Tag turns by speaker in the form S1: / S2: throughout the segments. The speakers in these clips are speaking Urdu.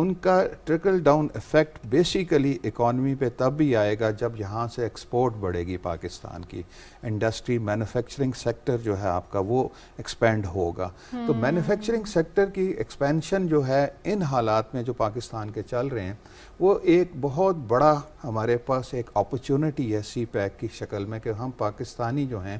S1: ان کا trickle down effect basically economy پہ تب بھی آئے گا جب یہاں سے ایکسپورٹ بڑھے گی پاکستان کی انڈسٹری مینوفیکچرنگ سیکٹر جو ہے آپ کا وہ ایکسپینڈ ہوگا. تو مینوفیکچرنگ سیکٹر کی ایکسپینشن جو ہے ان حالات میں جو پاکستان کے چل رہے ہیں وہ ایک بہت بڑا ہمارے پاس ایک اپرچونٹی ہے سی پیک کی شکل میں کہ ہم پاکستانی جو ہیں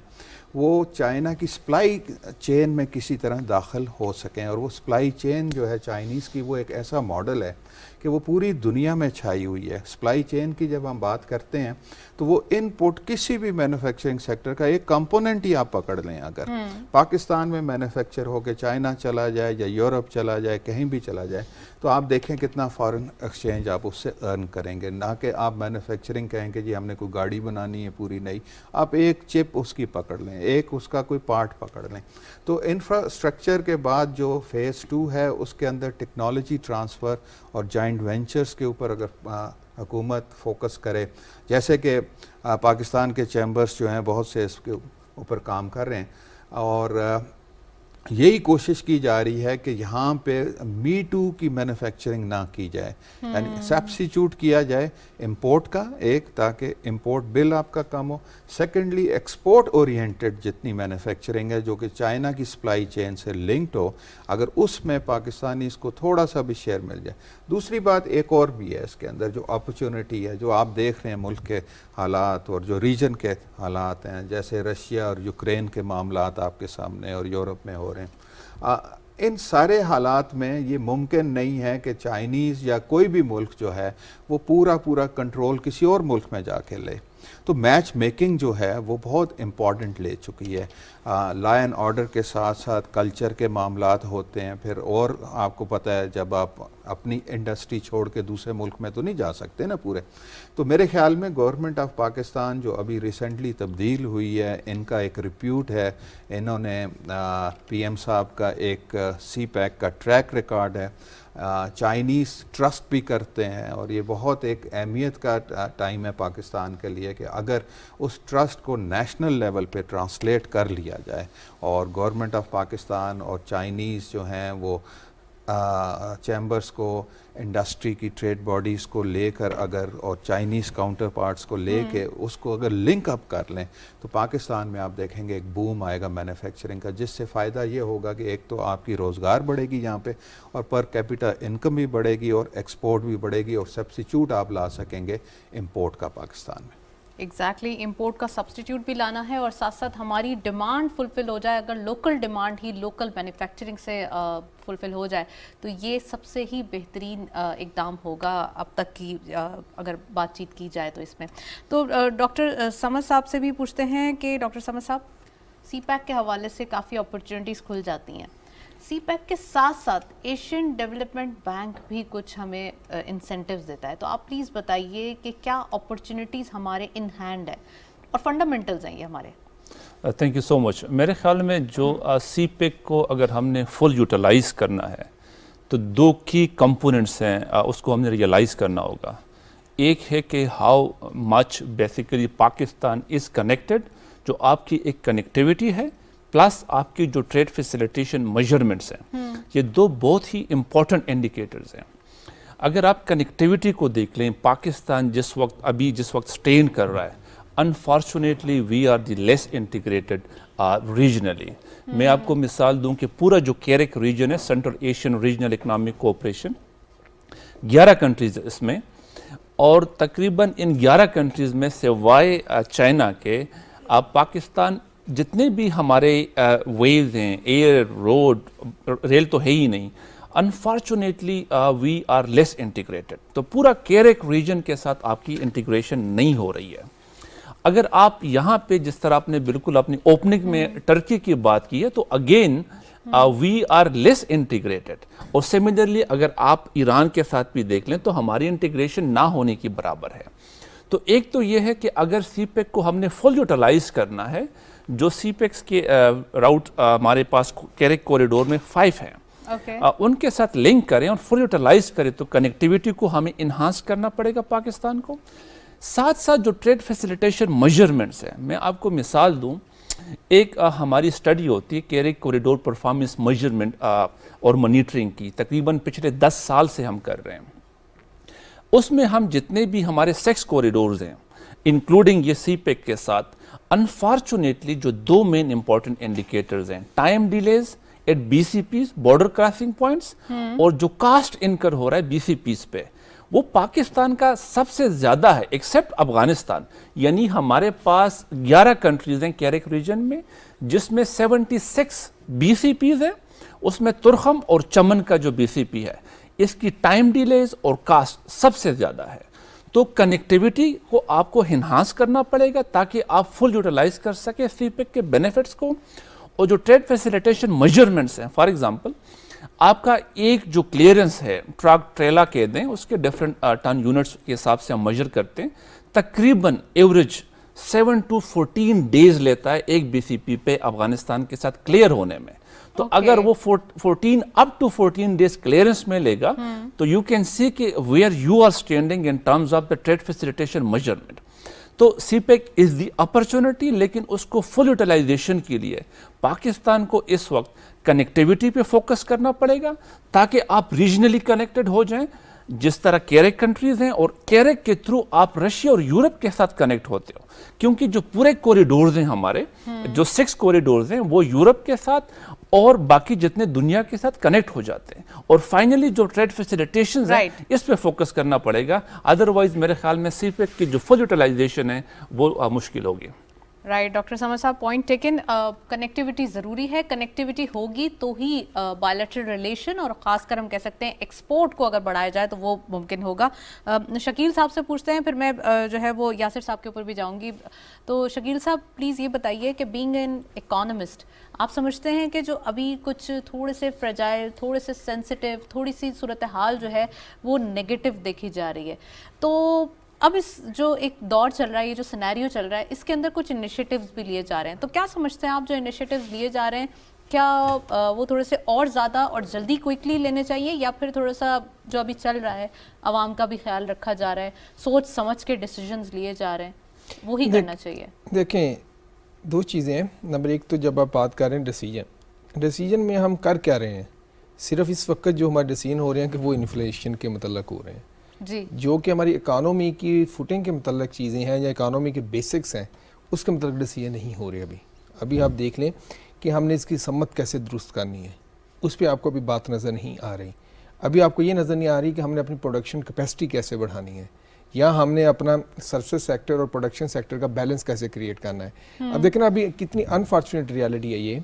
S1: وہ چائنا کی سپلائی چین میں کسی طرح داخل ہو سکیں. اور وہ سپلائی چین جو ہے چائنیز کی وہ ایک ایسا ماڈل ہے کہ وہ پوری دنیا میں چھائی ہوئی ہے. سپلائی چین کی جب ہم بات کرتے ہیں تو وہ ان پٹ کسی بھی مینوفیکچرنگ سیکٹر کا ایک کمپوننٹ ہی آپ پکڑ لیں, اگر پاکستان میں مینوفیکچر ہو کے چائنا چلا جائے یا یورپ چلا جائے کہیں بھی چلا جائے تو آپ دیکھیں کتنا فارن ایکسچینج آپ اس سے ارن کریں گے. نہ کہ آپ مینوفیکچرنگ کہیں کہ جی ہم نے کوئی گاڑی بنانی ہے پوری نئی, آپ ایک چپ اس کی پکڑ لیں, ایک اس کا کوئی پارٹ پکڑ لیں. تو انفراسٹرکچر کے بعد جو فیز 2 ہے اس کے اندر ٹیکنالوجی ٹرانسفر اور جائنٹ وینچرز کے اوپر اگر حکومت فوکس کرے, جیسے کہ پاکستان کے چیمبرز جو ہیں بہت سے اس کے اوپر کام کر رہے ہیں, اور یہی کوشش کی جا رہی ہے کہ یہاں پہ می ٹو کی مینوفیکچرنگ نہ کی جائے, یعنی سبسٹیچیوٹ کیا جائے امپورٹ کا, ایک تاکہ امپورٹ بل آپ کا کم ہو. سیکنڈلی ایکسپورٹ اورینٹڈ جتنی مینوفیکچرنگ ہے جو کہ چائنا کی سپلائی چین سے لنکڈ ہو, اگر اس میں پاکستانی اس کو تھوڑا سا بھی شیئر مل جائے. دوسری بات ایک اور بھی ہے اس کے اندر جو اپرچونٹی ہے, جو آپ دیکھ رہے ہیں ملک کے حالات اور جو ریجن کے حالات ہیں, جیسے رشیا اور یوکرین کے معاملات آپ کے سامنے اور یورپ میں ہو رہے ہیں. ان سارے حالات میں یہ ممکن نہیں ہے کہ چائنیز یا کوئی بھی ملک جو ہے وہ پورا کنٹرول کسی اور ملک میں جا کے لے. تو میچ میکنگ جو ہے وہ بہت امپورٹنٹ لے چکی ہے. لا اینڈ آرڈر کے ساتھ ساتھ کلچر کے معاملات ہوتے ہیں پھر, اور آپ کو پتہ ہے جب آپ اپنی انڈسٹری چھوڑ کے دوسرے ملک میں تو نہیں جا سکتے نا پورے. تو میرے خیال میں گورنمنٹ آف پاکستان جو ابھی ریسنٹلی تبدیل ہوئی ہے, ان کا ایک ریپیوٹ ہے, انہوں نے پی ایم صاحب کا ایک سی پیک کا ٹریک ریکارڈ ہے, چائنیز ٹرسٹ بھی کرتے ہیں, اور یہ بہت ایک اہمیت کا ٹائم ہے پاکستان کے لیے کہ اگر اس ٹرسٹ کو نیشنل لیول پہ ٹرانسلیٹ کر لیا جائے اور گورنمنٹ آف پاکستان اور چائنیز جو ہیں وہ چیمبرز کو, انڈسٹری کی ٹریڈ باڈیز کو لے کر اگر, اور چائنیز کاؤنٹر پارٹس کو لے کے اس کو اگر لنک اپ کر لیں تو پاکستان میں آپ دیکھیں گے ایک بوم آئے گا مینوفیکچرنگ کا, جس سے فائدہ یہ ہوگا کہ ایک تو آپ کی روزگار بڑھے گی یہاں پہ, اور پر کیپیٹا انکم بھی بڑھے گی اور ایکسپورٹ بھی بڑھے گی, اور سبسٹیچیوٹ آپ لا سکیں گے امپورٹ کا پاکستان میں.
S2: ایگزیکٹلی امپورٹ کا سبسٹیٹیوٹ بھی لانا ہے اور ساتھ ساتھ ہماری ڈیمانڈ فلفل ہو جائے. اگر لوکل ڈیمانڈ ہی لوکل مینوفیکچرنگ سے فلفل ہو جائے تو یہ سب سے ہی بہترین اقدام ہوگا اب تک کی اگر بات چیت کی جائے تو اس میں. تو ڈاکٹر سمد صاحب سے بھی پوچھتے ہیں کہ ڈاکٹر سمد صاحب, سی پیک کے حوالے سے کافی اپرچونٹیز کھل جاتی ہیں, سی پیک کے ساتھ ساتھ ایشین ڈیولپمنٹ بینک بھی کچھ ہمیں انسینٹیوز دیتا ہے, تو آپ پلیز بتائیے کہ کیا اپرچونٹیز ہمارے ان ہینڈ ہے اور فنڈامنٹلز ہیں یہ ہمارے.
S3: تھینک یو سو مچ. میرے خیال میں جو سی پیک کو اگر ہم نے فل یوٹیلائز کرنا ہے تو دو کی کمپوننٹس ہیں, اس کو ہم نے ریئلائز کرنا ہوگا. ایک ہے کہ how much basically Pakistan is connected, جو آپ کی ایک کنیکٹیوٹی ہے, پلس آپ کی جو ٹریڈ فیسیلیٹیشن میجرمنٹس ہیں, یہ دو بہت ہی امپورٹنٹ انڈیکیٹرز ہیں. اگر آپ کنیکٹیوٹی کو دیکھ لیں, پاکستان جس وقت سٹین کر رہا ہے, unfortunately we are the less integrated regionally. میں آپ کو مثال دوں کہ پورا جو کیرک ریجن ہے, central Asian regional economic cooperation, 11 countries اس میں, اور تقریباً ان 11 کنٹریز میں سوائے چائنا کے پاکستان جتنے بھی ہمارے ویز ہیں, ایئر, روڈ, ریل تو ہے ہی نہیں, unfortunately we are less integrated. تو پورا کیرک ریجن کے ساتھ آپ کی انٹیگریشن نہیں ہو رہی ہے. اگر آپ یہاں پہ جس طرح آپ نے بالکل اپنی اوپننگ میں ٹرکی کی بات کی ہے, تو again we are less integrated. اور سملرلی اگر آپ ایران کے ساتھ بھی دیکھ لیں تو ہماری انٹیگریشن نہ ہونے کی برابر ہے. تو ایک تو یہ ہے کہ اگر سی پیک کو ہم نے فل یوٹیلائز کرنا ہے, جو سی پیکس کے راؤٹ ہمارے پاس کیرک کوریڈور میں 5 ہیں, ان کے ساتھ لنک کریں اور فل یوٹیلائز کریں, تو کنیکٹیوٹی کو ہمیں انہانس کرنا پڑے گا پاکستان کو. ساتھ ساتھ جو ٹریڈ فیسیلیٹیشن میجرمنٹس ہیں, میں آپ کو مثال دوں ایک ہماری اسٹڈی ہوتی ہے کیرک کوریڈور پرفارمنس میجرمنٹ اور مانیٹرنگ کی، تقریباً پچھلے 10 سال سے ہم کر رہے ہیں. اس میں ہم جتنے بھی ہمارے 6 کوریڈورز ہیں انکلوڈنگ یہ سی پیک کے ساتھ، انفارچونیٹلی جو 2 مین امپورٹنٹ انڈیکیٹرز ہیں، time delays at B C Ps border crossing points اور جو کاسٹ انکر ہو رہا ہے بی سی پیز پہ، وہ پاکستان کا سب سے زیادہ ہے ایکسیپٹ افغانستان. یعنی ہمارے پاس 11 کنٹریز ہیں کیرک ریجن میں جس میں 76 بی سی پیز ہیں، اس میں ترخم اور چمن کا جو بی سی پی ہے اس کی ٹائم ڈیلیز اور کاسٹ سب سے زیادہ ہے. تو کنیکٹیوٹی کو آپ کو انہانس کرنا پڑے گا تاکہ آپ فل یوٹیلائز کر سکیں سی پیک کے بینیفٹس کو. اور جو ٹریڈ فیسیلیٹیشن میجرمنٹس ہیں، فار ایگزامپل آپ کا ایک جو کلیئرنس ہے ٹرک ٹریلا کے دیں اس کے ڈیفرنٹ ٹن یونٹس کے حساب سے ہم میجر کرتے ہیں، تقریباً ایوریج 7 to 14 ڈیز لیتا ہے ایک بی سی پی پہ افغانستان کے ساتھ کلیئر ہونے میں. تو اگر وہ 14 up to 14 ڈیز کلیئرنس میں لے گا تو یو کین سی کہ where you are standing in terms of the trade facilitation measurement. تو سی پیک از دی اپرچونٹی، لیکن اس کو فل یوٹیلائزیشن کے لیے پاکستان کو اس وقت کنیکٹیوٹی پہ فوکس کرنا پڑے گا تاکہ آپ ریجنلی کنیکٹڈ ہو جائیں جس طرح کیرک کنٹریز ہیں، اور کیرک کے تھرو آپ رشیا اور یورپ کے ساتھ کنیکٹ ہوتے ہو، کیونکہ جو پورے کوریڈورز ہیں ہمارے جو 6 کوریڈورز ہیں وہ یورپ کے ساتھ اور باقی جتنے دنیا کے ساتھ کنیکٹ ہو جاتے ہیں. اور فائنلی جو ٹریڈ فیسیلیٹیشنز ہیں اس پہ فوکس کرنا پڑے گا، ادروائز میرے خیال میں سی پیک کی جو فل یوٹیلائزیشن ہے وہ مشکل ہوگی.
S2: رائٹ ڈاکٹر سمر صاحب، پوائنٹ ٹیکن. کنیکٹیوٹی ضروری ہے، کنیکٹیوٹی ہوگی تو ہی بائیلیٹرل ریلیشن اور خاص کر ہم کہہ سکتے ہیں ایکسپورٹ کو اگر بڑھایا جائے تو وہ ممکن ہوگا. شکیل صاحب سے پوچھتے ہیں، پھر میں جو ہے وہ یاسر صاحب کے اوپر بھی جاؤں گی. تو شکیل صاحب پلیز یہ بتائیے کہ بینگ این اکانومسٹ آپ سمجھتے ہیں کہ جو ابھی کچھ تھوڑے سے فرجائل، تھوڑے سے سینسٹیو، تھوڑی سی صورتحال جو ہے وہ نیگیٹو دیکھی جا رہی ہے، تو اب اس جو ایک دور چل رہا ہے، یہ جو سینیریو چل رہا ہے، اس کے اندر کچھ انیشیٹیوز بھی لیے جا رہے ہیں، تو کیا سمجھتے ہیں آپ جو انیشیٹیوز لیے جا رہے ہیں کیا وہ تھوڑے سے اور زیادہ اور جلدی کوئکلی لینے چاہیے، یا پھر تھوڑا سا جو ابھی چل رہا ہے عوام کا بھی خیال رکھا جا رہا ہے، سوچ سمجھ کے ڈیسیجنز لیے جا رہے ہیں، وہی کرنا چاہیے؟
S4: دیکھیں 2 چیزیں ہیں. نمبر 1 تو جب آپ بات کر رہے ہیں ڈیسیجن میں ہم کر کیا رہے ہیں، صرف اس وقت جو ہمارے ڈیسیجن ہو رہے ہیں کہ وہ انفلیشن کے متعلق ہو رہے ہیں
S2: جی،
S4: جو کہ ہماری اکانومی کی فوٹنگ کے متعلق چیزیں ہیں یا اکانومی کے بیسکس ہیں اس کے متعلق ڈیسیجن نہیں ہو رہے. ابھی آپ دیکھ لیں کہ ہم نے اس کی سمت کیسے درست کرنی ہے، اس پہ آپ کو ابھی بات نظر نہیں آ رہی. ابھی آپ کو یہ نظر نہیں آ رہی کہ ہم نے اپنی پروڈکشن کیپیسٹی کیسے بڑھانی ہے، یا ہم نے اپنا سروس سیکٹر اور پروڈکشن سیکٹر کا بیلنس کیسے کریٹ کرنا ہے. اب دیکھیں ابھی کتنی انفارچونیٹ ریالٹی ہے یہ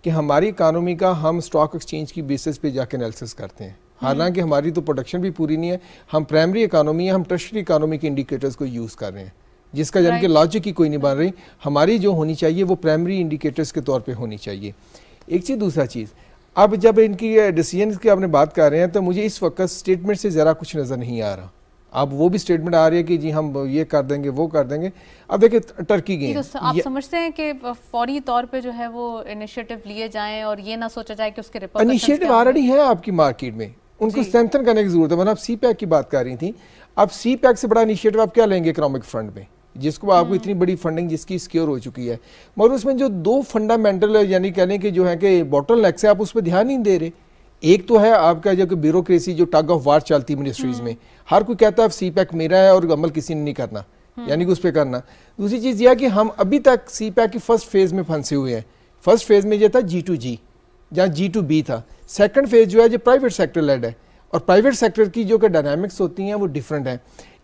S4: کہ ہماری اکانومی کا ہم اسٹاک ایکسچینج کی بیسس پہ جا کے انالیسس کرتے ہیں، حالانکہ ہماری تو پروڈکشن بھی پوری نہیں ہے. ہم پرائمری اکانومی ہے، ہم ٹرشری اکانومی کے انڈیکیٹرز کو یوز کر رہے ہیں جس کا یعنی کہ لاجک ہی کوئی نہیں بن رہی. ہماری جو ہونی چاہیے وہ پرائمری انڈیکیٹرز کے طور پہ ہونی چاہیے. ایک چیز. دوسرا چیز، اب جب ان کی ڈیسیجنز کی آپ نے بات کر رہے ہیں تو مجھے اس وقت اسٹیٹمنٹ سے ذرا کچھ نظر نہیں آ رہا. اب وہ بھی اسٹیٹمنٹ آ رہی ہے کہ جی ہم یہ کر دیں گے وہ کر دیں گے. اب دیکھیں ٹرکی گئی،
S2: آپ سمجھتے ہیں کہ فوری طور پہ جو ہے وہ انیشیٹو لیے جائیں اور یہ نہ سوچا جائے کہ اس کے ریپرکشنز
S4: انیشیٹو آلریڈی ہے آپ کی مارکیٹ میں، ان کو اسٹرینتھن کرنے کی ضرورت ہے. میں آپ سی پیک کی بات کر رہی تھی، اب سی پیک سے بڑا انیشیٹو آپ کیا لیں گے اکنامک فرنٹ میں، جس کو آپ کو اتنی بڑی فنڈنگ جس کی سیکیور ہو چکی ہے، مگر اس میں جو 2 فنڈامنٹل یعنی کہہ لیں کہ جو ہے کہ باٹل نیکس ہے، آپ اس پہ دھیان نہیں دے رہے. ایک تو ہے آپ کا جو کہ بیوروکریسی جو ٹگ آف وار چلتی منسٹریز میں، ہر کوئی کہتا ہے سی پیک میرا ہے اور عمل کسی نے نہیں کرنا، یعنی کہ اس پہ کرنا. دوسری چیز یہ ہے کہ ہم ابھی تک سی پیک کی فرسٹ فیز میں پھنسے ہوئے ہیں. فرسٹ فیز میں یہ تھا G2G جہاں G2B تھا. سیکنڈ فیز جو ہے جو پرائیویٹ سیکٹر لیڈ ہے، اور پرائیویٹ سیکٹر کی جو کہ ڈائنامکس ہوتی ہیں وہ ڈیفرنٹ ہیں.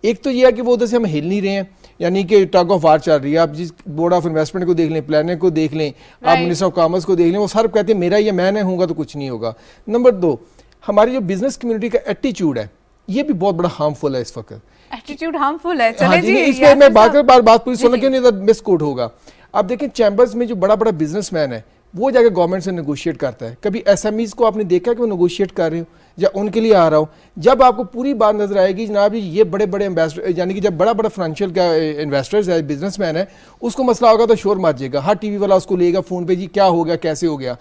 S4: ایک تو یہ ہے کہ وہ ادھر سے ہم ہل نہیں رہے ہیں، یعنی کہ ٹگ آف وار چل رہی ہے. آپ جس بورڈ آف انویسٹمنٹ کو دیکھ لیں، پلانر کو دیکھ لیں، آپ منسٹر آف کامرس کو دیکھ لیں، وہ سر کہتے ہیں میرا یہ میں نہیں ہوں گا تو کچھ نہیں ہوگا. نمبر 2، ہماری جو بزنس کمیونٹی کا ایٹیچیوڈ ہے یہ بھی بہت بڑا ہارمفل ہے اس وقت.
S2: ایٹیٹیوڈ ہارمفل ہے،
S4: چلے جی اس پہ میں بات پوری سننا کیوں نہیں مس کوٹ ہوگا. آپ دیکھیں چیمبرز میں جو بڑا بڑا بزنس مین ہے وہ جا کے گورنمنٹ سے نیگوشیٹ کرتا ہے. کبھی ایس ایم ایز کو آپ نے دیکھا کہ وہ نیگوشیٹ کر رہے ہو یا ان کے لیے آ رہا ہو؟ جب آپ کو پوری بات نظر آئے گی جناب یہ بڑے بڑے انویسٹر، یعنی کہ جب بڑا بڑا فائنینشیل کا انویسٹرز ہے، بزنس مین ہے، اس کو مسئلہ ہوگا تو شور مچ جائے گا، ہر ٹی وی والا اس کو لے گا فون پہ، جی کیا ہو گیا کیسے ہو گیا.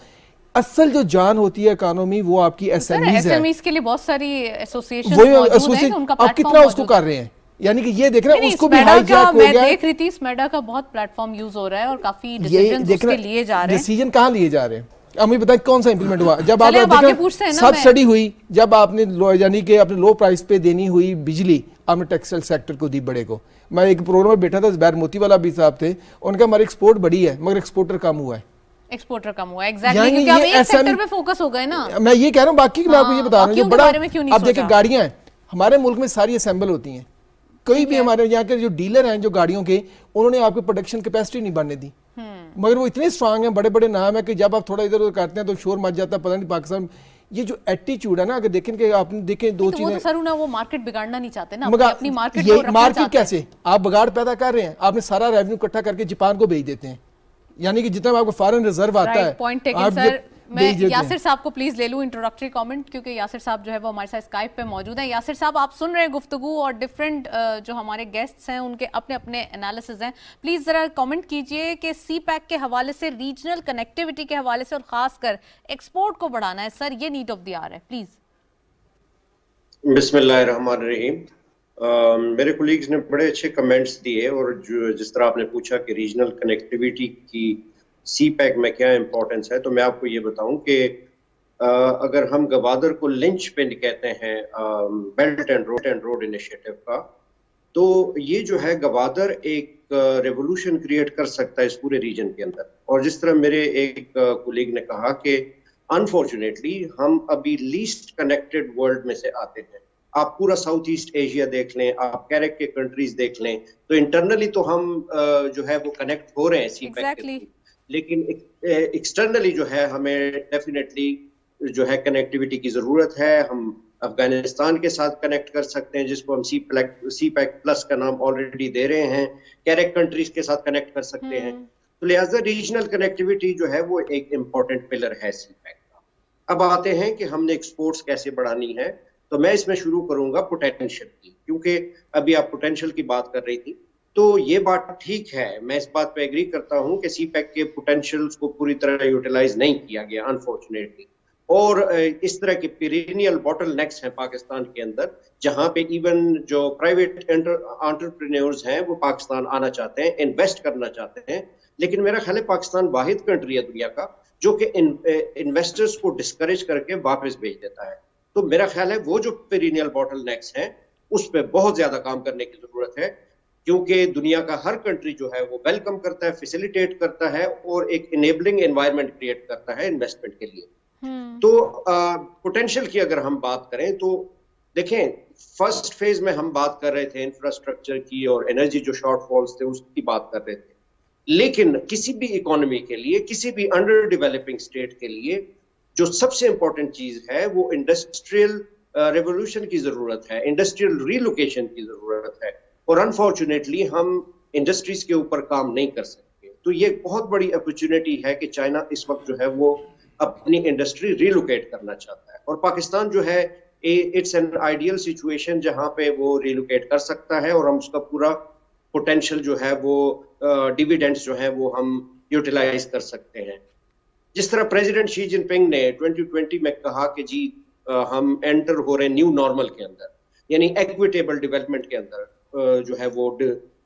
S4: اصل جو جان ہوتی ہے اکانومی وہ آپ کی ایس ایم ایز ہے.
S2: ایس ایم ایز کے لیے بہت ساری ایسوسیشن موجود ہیں، ان کا
S4: آپ کتنا اس کو کر رہے ہیں. یعنی کہ یہ دیکھ رہے ہیں اس کو بھی ہائی جیک ہو گیا.
S2: میں دیکھ رہی تھی اسمیڈا کا بہت پلیٹ فارم یوز ہو رہا ہے اور کافی ڈیسیژنز اس کے لیے جا رہے ہیں.
S4: ڈیسیژن کہاں لیے جا رہے ہیں اب مجھے بتائیں کون سا امپلیمنٹ ہوا؟ جب آپ دیکھیں سبسڈی ہوئی, جب آپ نے یعنی کہ اپنے لو پرائس پہ دینی ہوئی بجلی, آپ نے ٹیکسٹائل سیکٹر کو دی بڑے کو. میں ایک پروگرام میں بیٹھا تھا, زبیر موتی والا بھی صاحب تھے, ان کا ہماری ایکسپورٹ بڑی ہے مگر ایکسپورٹر کم ہوا ہے.
S2: ایکسپورٹر کم ہوا ہے ایگزیکٹلی, کیونکہ آپ ایک سیکٹر پہ فوکس ہو گئے نا.
S4: میں یہ کہہ رہا ہوں, باقی میں آپ کو یہ بتا رہا ہوں جو بڑا اب دیکھیں گاڑیاں ہیں ہمارے ملک میں ساری اسمبل ہوتی ہیں. کوئی بھی ہمارے یہاں کے جو ڈیلر ہیں جو گاڑیوں کے, انہوں نے آپ کو پروڈکشن کیپیسٹی نہیں بننے دی, مگر وہ اتنے اسٹرانگ ہیں, بڑے بڑے نام ہیں کہ جب آپ تھوڑا ادھر ادھر کرتے ہیں تو شور مچ جاتا ہے. پتہ نہیں پاکستان یہ جو ایٹیچیوڈ ہے نا, اگر دیکھیں کہ آپ نے دیکھیں دو چیزیں,
S2: وہ مارکیٹ بگاڑنا نہیں چاہتے نا,
S4: اپنی مارکیٹ کیسے آپ بگاڑ پیدا کر رہے ہیں, آپ نے سارا ریونیو اکٹھا کر کے جاپان کو بھیج دیتے ہیں, یعنی کہ جتنا آپ کو فارن ریزرو آتا ہے.
S2: میں یاسر صاحب کو پلیز لے لوں انٹروڈکٹری کامنٹ, کیونکہ یاسر صاحب جو ہے وہ ہمارے ساتھ اسکائپ پہ موجود ہیں. یاسر صاحب آپ سن رہے ہیں گفتگو اور ڈفرینٹ جو ہمارے گیسٹس ہیں ان کے اپنے اپنے انالیسز ہیں. پلیز ذرا کامنٹ کیجئے کہ سی پیک کے حوالے سے, ریجنل کنیکٹیوٹی کے حوالے سے اور خاص کر ایکسپورٹ کو بڑھانا ہے سر, یہ نیڈ آف دی آر ہے. پلیز.
S5: بسم اللہ الرحمن الرحیم. میرے کولیگز نے بڑے اچھے کمنٹس دیے, اور جس طرح آپ نے پوچھا کہ ریجنل کنیکٹیوٹی کی سی پیک میں کیا امپورٹنس ہے, تو میں آپ کو یہ بتاؤں کہ اگر ہم گوادر کو لنچ پن کہتے ہیں بیلٹ اینڈ روڈ انیشیٹو کا, تو یہ جو ہے گوادر ایک ریولوشن کریٹ کر سکتا ہے اس پورے ریجن کے اندر. اور جس طرح میرے ایک کولیگ نے کہا کہ انفارچونیٹلی ہم ابھی لیسٹ کنیکٹڈ ورلڈ میں سے آتے ہیں. آپ پورا ساؤتھ ایسٹ ایشیا دیکھ لیں, آپ کیریک کے کنٹریز دیکھ لیں, تو انٹرنلی تو ہم جو ہے وہ کنیکٹ ہو رہے ہیں سی پیک کے, لیکن ایکسٹرنلی جو ہے ہمیں ڈیفینیٹلی جو ہے کنیکٹیوٹی کی ضرورت ہے. ہم افغانستان کے ساتھ کنیکٹ کر سکتے ہیں جس کو ہم سی پیک پلس کا نام آلریڈی دے رہے ہیں, کیریک کنٹریز کے ساتھ کنیکٹ کر سکتے ہیں. تو لہٰذا ریجنل کنیکٹیوٹی جو ہے وہ ایک امپورٹنٹ پلر ہے سی پیک کا. اب آتے ہیں کہ ہم نے ایکسپورٹس کیسے بڑھانی ہے, تو میں اس میں شروع کروں گا پوٹینشیل کی, کیونکہ ابھی آپ پوٹینشیل کی بات کر رہی تھی. تو یہ بات ٹھیک ہے, میں اس بات پہ ایگری کرتا ہوں کہ سی پیک کے پوٹینشیلز کو پوری طرح یوٹیلائز نہیں کیا گیا انفارچونیٹلی, اور اس طرح کے پیرینیل باٹل نیکس ہیں پاکستان کے اندر, جہاں پہ ایون جو پرائیویٹ انٹرپرینیورز ہیں وہ پاکستان آنا چاہتے ہیں, انویسٹ کرنا چاہتے ہیں, لیکن میرا خیال ہے پاکستان واحد کنٹری ہے دنیا کا جو کہ انویسٹرز کو ڈسکریج کر کے واپس بھیج دیتا ہے. تو میرا خیال ہے وہ جو پیرینیل باٹل نیکس ہیں اس پہ بہت زیادہ کام کرنے کی ضرورت ہے, کیونکہ دنیا کا ہر کنٹری جو ہے وہ ویلکم کرتا ہے, فیسیلیٹیٹ کرتا ہے, اور ایک انیبلنگ انوائرمنٹ کریٹ کرتا ہے انویسٹمنٹ کے لیے. تو پوٹینشیل کی اگر ہم بات کریں تو دیکھیں, فرسٹ فیز میں ہم بات کر رہے تھے انفراسٹرکچر کی اور انرجی جو شارٹ فالز تھے اس کی بات کر رہے تھے, لیکن کسی بھی اکانومی کے لیے, کسی بھی انڈر ڈیولپنگ اسٹیٹ کے لیے جو سب سے امپورٹنٹ چیز ہے وہ انڈسٹریل ریولوشن کی ضرورت ہے, انڈسٹریل ریلوکیشن کی ضرورت ہے, اور انفارچونیٹلی ہم انڈسٹریز کے اوپر کام نہیں کر سکتے. تو یہ بہت بڑی اپرچونٹی ہے کہ چائنا اس وقت جو ہے وہ اپنی انڈسٹری ریلوکیٹ کرنا چاہتا ہے, اور پاکستان جو ہے اٹس این آئیڈیل سچویشن جہاں پہ وہ ریلوکیٹ کر سکتا ہے, اور ہم اس کا پورا پوٹینشیل جو ہے وہ ڈیویڈنڈز جو ہے وہ ہم یوٹیلائز کر سکتے ہیں. جس طرح پریزیڈنٹ شی جن پنگ نے 2020 میں کہا کہ جی ہم انٹر ہو رہے ہیں نیو نارمل کے اندر, یعنی ایکویٹیبل ڈیولپمنٹ کے اندر جو ہے وہ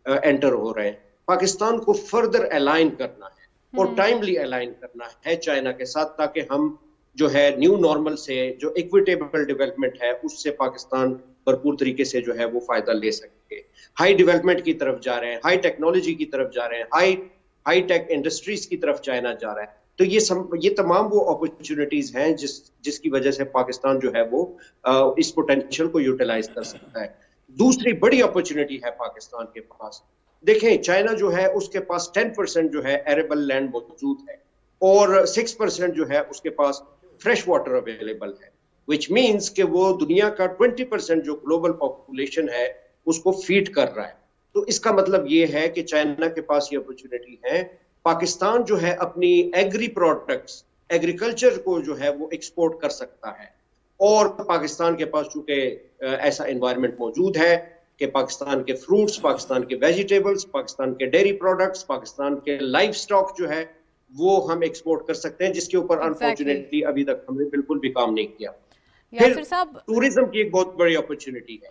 S5: انٹر ہو رہے ہیں. پاکستان کو فردر الائن کرنا ہے اور ٹائملی الائن کرنا ہے چائنا کے ساتھ, تاکہ ہم جو ہے نیو نارمل سے جو ایکویٹیبل ڈیولپمنٹ ہے اس سے پاکستان بھرپور طریقے سے جو ہے وہ فائدہ لے سکے. ہائی ڈیولپمنٹ کی طرف جا رہے ہیں, ہائی ٹیکنالوجی کی طرف جا رہے ہیں, ہائی ٹیک انڈسٹریز کی طرف چائنا جا رہا ہے. تو یہ تمام وہ اپرچونٹیز ہیں جس کی وجہ سے پاکستان جو ہے وہ اس پوٹینشیل کو یوٹیلائز کر سکتا ہے. دوسری بڑی اپرچونٹی ہے پاکستان کے پاس, دیکھیں چائنا جو ہے اس کے پاس 10% جو ہے ایریبل لینڈ موجود ہے, اور 6% جو ہے اس کے پاس فریش واٹر اویلیبل ہے, وچ مینس کہ وہ دنیا کا 20% جو گلوبل پاپولیشن ہے اس کو فیڈ کر رہا ہے. تو اس کا مطلب یہ ہے کہ چائنا کے پاس یہ اپرچونٹی ہے. پاکستان جو ہے اپنی ایگری پروڈکٹس, ایگریکلچر کو جو ہے وہ ایکسپورٹ کر سکتا ہے, اور پاکستان کے پاس چونکہ ایسا انوائرمنٹ موجود ہے کہ پاکستان کے فروٹس, پاکستان کے ویجیٹیبلز, پاکستان کے ڈیری پروڈکٹس, پاکستان کے لائف سٹاک جو ہے وہ ہم ایکسپورٹ کر سکتے ہیں, جس کے اوپر انفارچونیٹلی ابھی تک ہم نے بالکل بھی کام نہیں کیا. پھر ٹورزم کی ایک بہت بڑی اپرچونٹی ہے.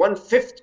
S5: 1/5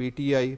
S1: PTI,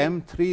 S1: M3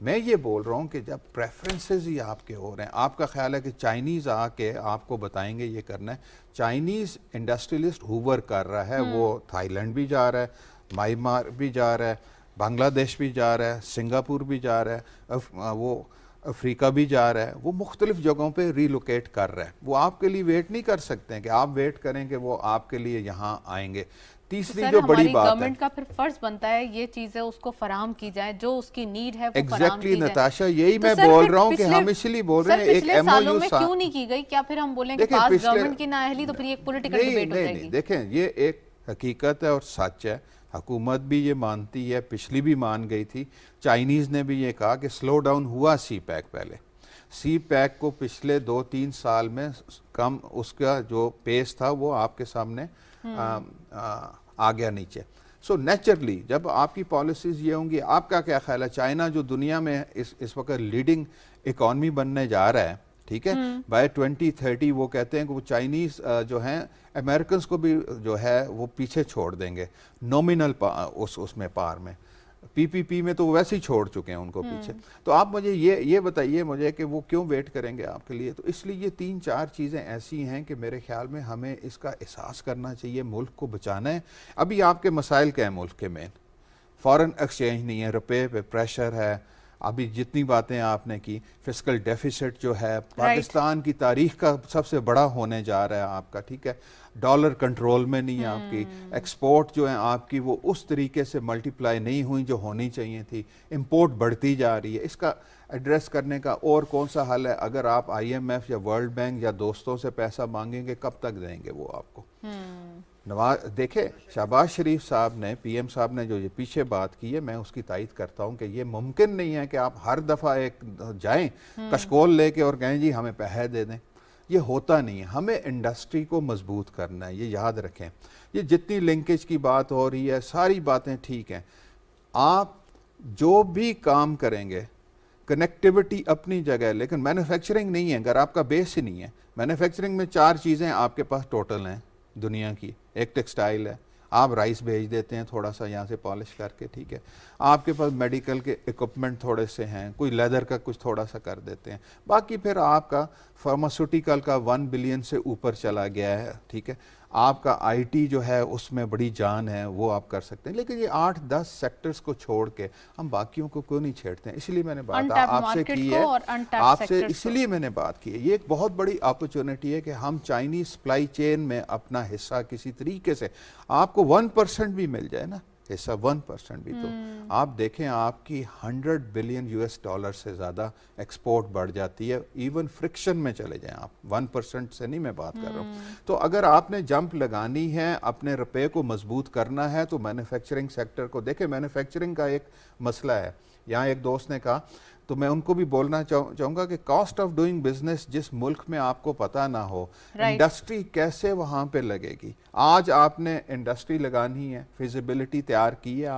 S1: میں یہ بول رہا ہوں کہ جب پریفرنسز ہی آپ کے ہو رہے ہیں, آپ کا خیال ہے کہ چائنیز آ کے آپ کو بتائیں گے یہ کرنا ہے. چائنیز انڈسٹریلسٹ ہوور کر رہا ہے, وہ تھائی لینڈ بھی جا رہا ہے, میانمار بھی جا رہا ہے, بنگلہ دیش بھی جا رہا ہے, سنگاپور بھی جا رہا ہے, وہ افریقہ بھی جا رہا ہے, وہ مختلف جگہوں پہ ری لوکیٹ کر رہا ہے. وہ آپ کے لیے ویٹ نہیں کر سکتے ہیں کہ آپ ویٹ کریں کہ وہ آپ کے لیے یہاں آئیں گے. تیسری جو بڑی بات ہے,
S2: گورنمنٹ کا پھر فرض بنتا ہے یہ چیزیں اس کو فراہم کی جائیں, جو اس کی نیڈ ہے وہ فراہم
S1: ایگزیکٹلی
S2: کی جائے.
S1: نتاشا, یہی میں بول رہا ہوں کہ ہم اس لیے بول رہے ہیں ایک
S2: پچھلے
S1: ایم او
S2: سالوں
S1: یو
S2: میں کیوں نہیں کی گئی, کیا پھر ہم بولیں کہ پاس گورنمنٹ کی نااہلی تو پھر ایک پولیٹیکل ڈیبیٹ ہو جائے گی.
S1: دیکھیں یہ ایک حقیقت ہے اور سچ ہے, حکومت بھی یہ مانتی ہے, پچھلی بھی مان گئی تھی. چائنیز نے بھی یہ کہا کہ سلو ڈاؤن ہوا سی پیک, پہلے سی پیک کو پچھلے 2-3 سال میں کم, اس کا جو پیس تھا وہ آپ کے سامنے آ گیا نیچے. سو نیچرلی جب آپ کی پالیسیز یہ ہوں گی, آپ کا کیا خیال ہے چائنا جو دنیا میں اس وقت لیڈنگ اکانومی بننے جا رہا ہے, ٹھیک ہے, بائی 2030 وہ کہتے ہیں کہ وہ چائنیز جو ہیں امریکنز کو بھی جو ہے وہ پیچھے چھوڑ دیں گے نومینل اس میں پار میں. پی پی پی میں تو ویسے ہی چھوڑ چکے ہیں ان کو پیچھے. تو آپ مجھے یہ بتائیے مجھے کہ وہ کیوں ویٹ کریں گے آپ کے لیے. تو اس لیے یہ 3-4 چیزیں ایسی ہیں کہ میرے خیال میں ہمیں اس کا احساس کرنا چاہیے, ملک کو بچانا ہے. ابھی آپ کے مسائل کیا ہیں ملک کے مین؟ فارن ایکسچینج نہیں ہے, روپے پہ پریشر ہے, ابھی جتنی باتیں آپ نے کی, فسکل ڈیفیسٹ جو ہے پاکستان کی تاریخ کا سب سے بڑا ہونے جا رہا ہے آپ کا, ٹھیک ہے, ڈالر کنٹرول میں نہیں ہے آپ کی, ایکسپورٹ جو ہیں آپ کی وہ اس طریقے سے ملٹیپلائی نہیں ہوئی جو ہونی چاہیے تھی, امپورٹ بڑھتی جا رہی ہے. اس کا ایڈریس کرنے کا اور کون سا حل ہے؟ اگر آپ آئی ایم ایف یا ورلڈ بینک یا دوستوں سے پیسہ مانگیں گے, کب تک دیں گے وہ آپ کو؟ دیکھیں شہباز شریف صاحب نے, پی ایم صاحب نے جو یہ پیچھے بات کی ہے, میں اس کی تائید کرتا ہوں کہ یہ ممکن نہیں ہے کہ آپ ہر دفعہ ایک جائیں کشکول لے کے اور کہیں جی ہمیں پیسے دے دیں. یہ ہوتا نہیں ہے. ہمیں انڈسٹری کو مضبوط کرنا ہے, یہ یاد رکھیں. یہ جتنی لنکیج کی بات ہو رہی ہے ساری باتیں ٹھیک ہیں, آپ جو بھی کام کریں گے کنیکٹیوٹی اپنی جگہ ہے, لیکن مینوفیکچرنگ نہیں ہے. اگر آپ کا بیس ہی نہیں ہے, مینوفیکچرنگ میں 4 چیزیں آپ کے پاس ٹوٹل ہیں دنیا کی. ایک ٹیکسٹائل ہے, آپ رائس بھیج دیتے ہیں تھوڑا سا یہاں سے پالش کر کے, ٹھیک ہے. آپ کے پاس میڈیکل کے اکوپمنٹ تھوڑے سے ہیں, کوئی لیدر کا کچھ تھوڑا سا کر دیتے ہیں. باقی پھر آپ کا فارماسیوٹیکل کا 1 بلین سے اوپر چلا گیا ہے, ٹھیک ہے. آپ کا آئی ٹی جو ہے اس میں بڑی جان ہے, وہ آپ کر سکتے ہیں. لیکن یہ 8-10 سیکٹرز کو چھوڑ کے ہم باقیوں کو کیوں نہیں چھیڑتے ہیں؟ اس لیے میں نے بات آپ سے کی ہے, آپ سے اس لیے میں نے بات کی ہے. یہ ایک بہت بڑی اپرچونٹی ہے کہ ہم چائنیز سپلائی چین میں اپنا حصہ کسی طریقے سے, آپ کو 1% بھی مل جائے نا حصہ, 1% بھی, تو آپ دیکھیں آپ کی $100 بلین سے زیادہ ایکسپورٹ بڑھ جاتی ہے. ایون فرکشن میں چلے جائیں آپ, 1% سے نہیں میں بات کر رہا ہوں. تو اگر آپ نے جمپ لگانی ہے, اپنے روپے کو مضبوط کرنا ہے, تو مینوفیکچرنگ سیکٹر کو دیکھیں. مینوفیکچرنگ کا ایک مسئلہ ہے, یہاں ایک دوست نے کہا, تو میں ان کو بھی بولنا چاہوں گا کہ کاسٹ آف ڈوئنگ بزنس جس ملک میں آپ کو پتہ نہ ہو, انڈسٹری کیسے وہاں پہ لگے گی. آج آپ نے انڈسٹری لگانی ہے, فیزیبلٹی تیار کی ہے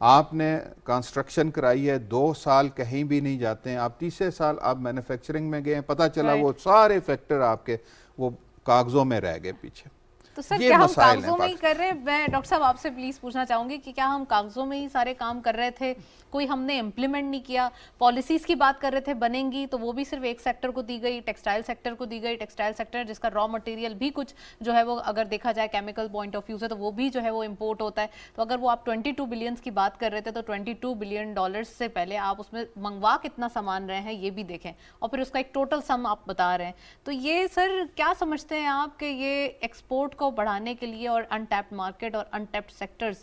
S1: آپ نے کنسٹرکشن کرائی ہے, 2 سال کہیں بھی نہیں جاتے ہیں, آپ تیسرے سال آپ مینوفیکچرنگ میں گئے, پتہ چلا وہ سارے فیکٹر آپ کے وہ کاغذوں میں رہ گئے پیچھے.
S2: تو سر کیا ہم کاغذوں میں ہی کر رہے ہیں؟ میں ڈاکٹر صاحب آپ سے پلیز پوچھنا چاہوں گی کہ کیا ہم کاغذوں میں ہی سارے کام کر رہے تھے, کوئی ہم نے امپلیمنٹ نہیں کیا؟ پالیسیز کی بات کر رہے تھے بنیں گی, تو وہ بھی صرف ایک سیکٹر کو دی گئی, ٹیکسٹائل سیکٹر کو دی گئی. ٹیکسٹائل سیکٹر جس کا را مٹیریل بھی کچھ جو ہے وہ اگر دیکھا جائے کیمیکل پوائنٹ آف ویو سے تو وہ بھی جو ہے وہ امپورٹ ہوتا ہے. تو اگر وہ آپ 22 بلینز کی بات کر رہے تھے, تو $22 بلین سے پہلے آپ اس میں منگوا کتنا سامان رہے ہیں یہ بھی دیکھیں, اور پھر اس کا ایک ٹوٹل سم آپ بتا رہے ہیں. تو یہ سر کیا سمجھتے ہیں آپ کہ یہ ایکسپورٹ کو بڑھانے کے لیے اور انٹیپڈ مارکیٹ اور انٹیپڈ سیکٹرز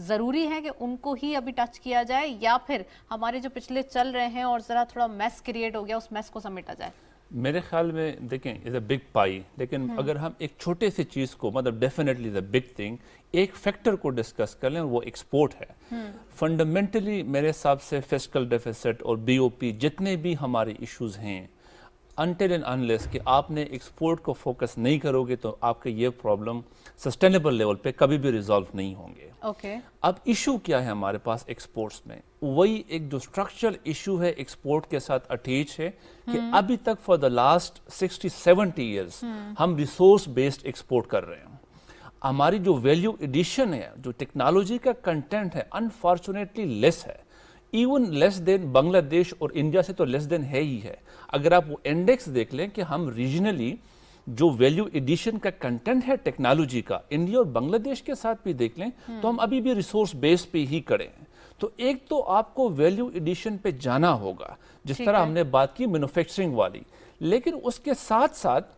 S2: ضروری ہے کہ ان کو ہی ابھی ٹچ کیا جائے, یا پھر ہمارے جو پچھلے چل رہے ہیں اور ذرا تھوڑا میس کریٹ ہو گیا اس میس کو سمیٹا جائے؟
S3: میرے خیال میں دیکھیں از اے بگ پائی, لیکن اگر ہم ایک چھوٹے سی چیز کو, مطلب ڈیفینیٹلی دا بگ تھنگ, ایک فیکٹر کو ڈسکس کر لیں, وہ ایکسپورٹ ہے. فنڈامنٹلی میرے حساب سے فسکل ڈیفیسٹ اور بی او پی جتنے بھی ہمارے ایشوز ہیں, انٹل اینڈ انلیس کہ آپ نے ایکسپورٹ کو فوکس نہیں کرو گے تو آپ کے یہ پرابلم سسٹینیبل لیول پہ کبھی بھی ریزالو نہیں ہوں گے. اب ایشو کیا ہے ہمارے پاس ایکسپورٹس میں؟ وہی ایک جو اسٹرکچرل ایشو ہے ایکسپورٹ کے ساتھ اٹیچ ہے کہ ابھی تک فار دا لاسٹ 60-70 ایئرس ہم ریسورس بیسڈ ایکسپورٹ کر رہے ہیں. ہماری جو ویلیو ایڈیشن ہے, جو ٹیکنالوجی کا کنٹینٹ ہے, انفارچونیٹلی لیس ہے. ایون لیس دین بنگلہ دیش اور انڈیا سے تو لیس دین ہے ہی ہے. اگر آپ وہ انڈیکس دیکھ لیں کہ ہم ریجنلی جو ویلیو ایڈیشن کا کنٹینٹ ہے ٹیکنالوجی کا انڈیا اور بنگلہ دیش کے ساتھ بھی دیکھ لیں تو ہم ابھی بھی ریسورس بیس پہ ہی کھڑے ہیں. تو ایک تو آپ کو ویلیو ایڈیشن پہ جانا ہوگا جس طرح ہم نے بات کی مینوفیکچرنگ والی, لیکن اس کے ساتھ ساتھ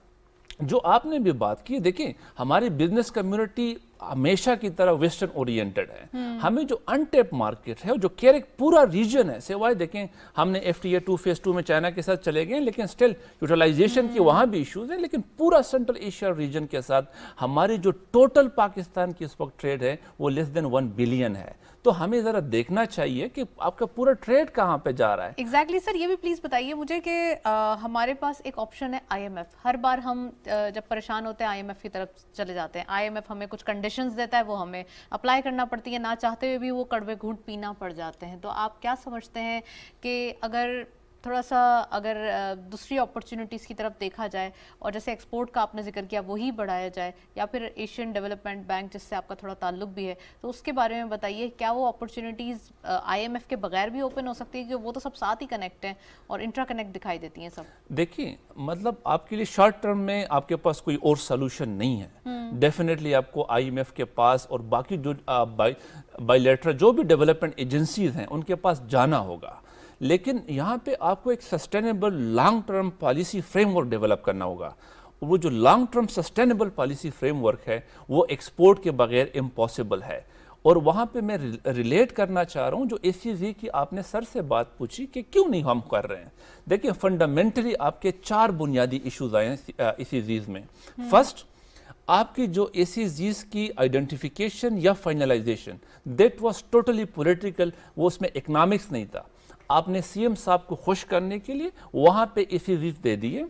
S3: جو آپ نے بھی بات کی, دیکھیں ہماری بزنس کمیونٹی ہمیشہ کی طرح ویسٹرن اورینٹڈ ہے. ہمیں جو انٹیپ مارکیٹ ہے جو کیئر ایک پورا ریجن ہے, سوائے دیکھیں ہم نے FTA2 فیز 2 میں چائنا کے ساتھ چلے گئے لیکن سٹل یوٹیلائزیشن کی وہاں بھی ایشوز ہیں, لیکن پورا سینٹرل ایشیا ریجن کے ساتھ ہماری جو ٹوٹل پاکستان کی اس وقت ٹریڈ ہے وہ لیس دین 1 بلین ہے. تو ہمیں ذرا دیکھنا چاہیے کہ آپ کا پورا ٹریڈ کہاں پہ جا رہا ہے.
S2: ایگزیکٹلی سر, یہ بھی پلیز بتائیے مجھے کہ ہمارے پاس ایک آپشن ہے IMF. ہر بار ہم جب پریشان ہوتے ہیں IMF کی طرف چلے جاتے ہیں. IMF ہمیں کچھ کنڈیشنز دیتا ہے, وہ ہمیں اپلائی کرنا پڑتی ہے, نہ چاہتے ہوئے بھی وہ کڑوے گھونٹ پینا پڑ جاتے ہیں. تو آپ کیا سمجھتے ہیں کہ اگر تھوڑا سا اگر دوسری اپرچونٹیز کی طرف دیکھا جائے اور جیسے ایکسپورٹ کا آپ نے ذکر کیا وہی بڑھایا جائے, یا پھر ایشین ڈیولپمنٹ بینک جس سے آپ کا تھوڑا تعلق بھی ہے, تو اس کے بارے میں بتائیے کیا وہ اپرچونٹیز IMF کے بغیر بھی اوپن ہو سکتی ہے, کہ وہ تو سب ساتھ ہی کنیکٹ ہیں اور انٹرا کنیکٹ دکھائی دیتی ہیں سب؟
S3: دیکھیں مطلب آپ کے لیے شارٹ ٹرم میں آپ کے پاس کوئی اور سولوشن نہیں ہے. ڈیفینیٹلی آپ کو IMF کے پاس اور باقی جو بائیلیٹرل جو بھی ڈیولپمنٹ ایجنسیز ہیں ان کے پاس جانا ہوگا, لیکن یہاں پہ آپ کو ایک sustainable long term policy frame work develop کرنا ہوگا. وہ جو long term sustainable policy frame work ہے وہ ایکسپورٹ کے بغیر امپاسبل ہے. اور وہاں پہ میں ریلیٹ کرنا چاہ رہا ہوں جو ACZ کی آپ نے سر سے بات پوچھی کہ کیوں نہیں ہم کر رہے ہیں. دیکھیں فنڈامنٹلی آپ کے 4 بنیادی ایشوز آئے ہیں ACZ میں. فرسٹ, آپ کی جو ACZs کی آئیڈینٹیفیکیشن یا finalisation that was totally political, وہ اس میں اکنامکس نہیں تھا. آپ نے CM صاحب کو خوش کرنے کے لیے وہاں پہ ACZs دے دیے,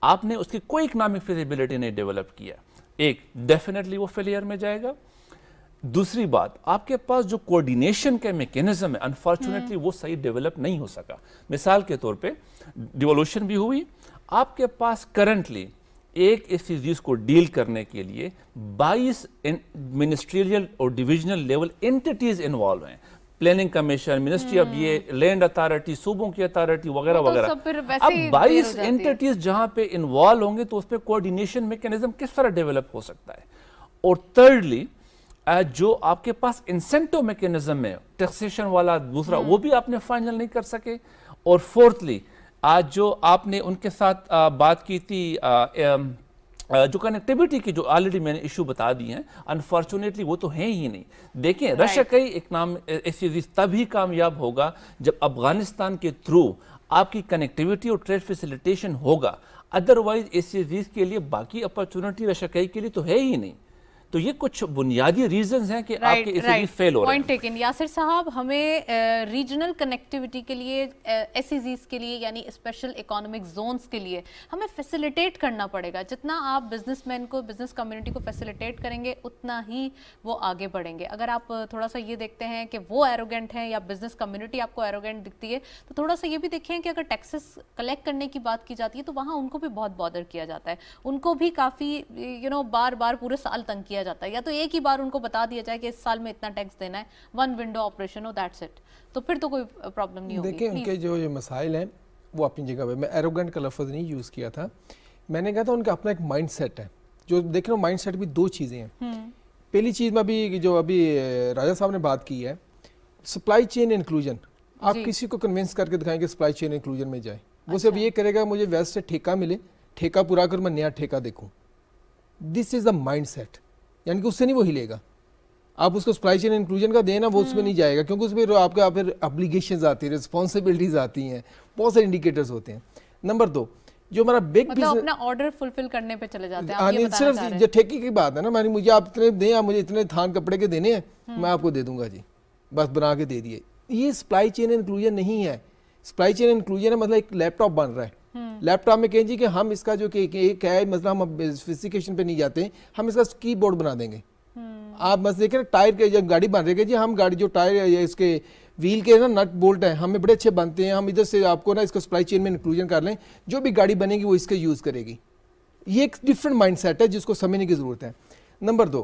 S3: آپ نے اس کی کوئی اکنامک فیزیبلٹی نہیں ڈیولپ کیا. ایک ڈیفینیٹلی وہ فیلئر میں جائے گا. دوسری بات, آپ کے پاس جو کوارڈینیشن کا میکینزم ہے انفارچونیٹلی وہ صحیح ڈیولپ نہیں ہو سکا. مثال کے طور پہ ڈیولوشن بھی ہوئی, آپ کے پاس کرنٹلی ایک ACZs کو ڈیل کرنے کے لیے 22 منسٹریل اور ڈویژنل لیول انٹیٹیز انوالو ہیں. پلاننگ کمیشن, منسٹری آف یہ لینڈ اتھارٹی, صوبوں کی اتھارٹی وغیرہ وغیرہ. اب 22 انٹیٹیز جہاں پہ انوالو ہوں گے تو اس پہ کوارڈینیشن میکینزم کس طرح ڈیولپ ہو سکتا ہے. اور تھرڈلی جو آپ کے پاس انسینٹو میکینزم ہے ٹیکسیشن والا دوسرا, وہ بھی آپ نے فائنل نہیں کر سکے. اور فورتھلی آج جو آپ نے ان کے ساتھ بات کی تھی جو کنیکٹیوٹی کی جو آلریڈی میں نے ایشو بتا دی ہیں, انفارچونیٹلی وہ تو ہیں ہی نہیں. دیکھیں رشکئی ACZ تبھی کامیاب ہوگا جب افغانستان کے تھرو آپ کی کنیکٹیوٹی اور ٹریڈ فیسیلیٹیشن ہوگا, ادروائز ACZ کے لیے باقی اپرچونٹی رشکئی کے لیے تو ہے ہی نہیں. تو یہ کچھ بنیادی ریزنز ہیں کہ آپ کے ACZ فیل ہو رہے ہیں.
S2: Point taken. یاسر صاحب, ہمیں ریجنل کنیکٹیوٹی کے لیے ACZs کے لیے یعنی اسپیشل اکانومک زونز کے لیے ہمیں فیسیلیٹیٹ کرنا پڑے گا. جتنا آپ بزنس مین کو, بزنس کمیونٹی کو فیسیلیٹیٹ کریں گے اتنا ہی وہ آگے بڑھیں گے. اگر آپ تھوڑا سا یہ دیکھتے ہیں کہ وہ ایروگینٹ ہیں یا بزنس کمیونٹی آپ کو ایروگینٹ دکھتی ہے, تو تھوڑا سا یہ بھی دیکھیں کہ اگر ٹیکسز کلیکٹ کرنے کی بات کی جاتی ہے تو وہاں ان کو بھی بہت بادر کیا جاتا ہے. ان کو بھی کافی بار بار پورے سال تنگ کیا جاتا ہے, یا تو ایک ہی بار ان کو بتا دیا جائے کہ اس سال میں اتنا ٹیکس دینا ہے, 1 window operation who, that's it, تو پھر تو کوئی پرابلم نہیں ہوگی.
S4: دیکھیں ان کے جو مسائل ہیں وہ اپنی جگہ پہ, میں ایروگنٹ کا لفظ نہیں یوز کیا تھا, میں نے کہا تھا ان کا اپنا ایک مائنڈ سیٹ ہے. جو دیکھ رہا ہوں مائنڈ سیٹ بھی 2 چیزیں ہیں. پہلی چیز میں ابھی راجہ صاحب نے بات کی ہے, سپلائی چین انکلوژن. آپ کسی کو کنونس کر کے دکھائیں کہ سپلائی چین انکلوژن میں جائے, وہ صرف یہ کرے گا مجھے ویسٹ سے ٹھیکہ ملے, ٹھیکہ پورا کر میں نیا ٹھیکہ دیکھوں. دس از دا مائنڈ سیٹ, یعنی کہ اس سے نہیں وہ ہلے گا. آپ اس کو سپلائی چین انکلوژن کا دیں نا, وہ اس میں نہیں جائے گا, کیونکہ اس میں آپ کا پھر ابلیگیشنز آتی ہیں, رسپانسبلٹیز آتی ہیں, بہت سارے انڈیکیٹرز ہوتے ہیں. نمبر 2, جو ہمارا بگ
S2: مطلب اپنا آرڈر فلفل کرنے پہ چلے جاتے ہیں.
S4: صرف جو ٹھیکے کی بات ہے نا, مجھے آپ اتنے دیں, آپ مجھے اتنے تھان کپڑے کے دینے ہیں, میں آپ کو دے دوں گا جی, بس بنا کے دے دیے. یہ سپلائی چین انکلوژن نہیں ہے. سپلائی چین انکلوژن ہے مطلب ایک لیپ ٹاپ بن رہا ہے, لیپ ٹاپ میں کہیں جی کہ ہم اس کا جو کہ ایک ہے مطلب ہم اسپیسیفکیشن پہ نہیں جاتے ہیں, ہم اس کا کی بورڈ بنا دیں گے. آپ بس دیکھیں ٹائر کے جب گاڑی بن رہی ہے جی, ہم گاڑی جو ٹائر اس کے ویل کے نا نٹ بولٹ ہیں ہمیں بڑے اچھے بنتے ہیں, ہم ادھر سے آپ کو نا اس کو سپلائی چین میں انکلوژن کر لیں, جو بھی گاڑی بنے گی وہ اس کا یوز کرے گی. یہ ایک ڈفرنٹ مائنڈ سیٹ ہے جس کو سمجھنے کی ضرورت ہے. نمبر 2,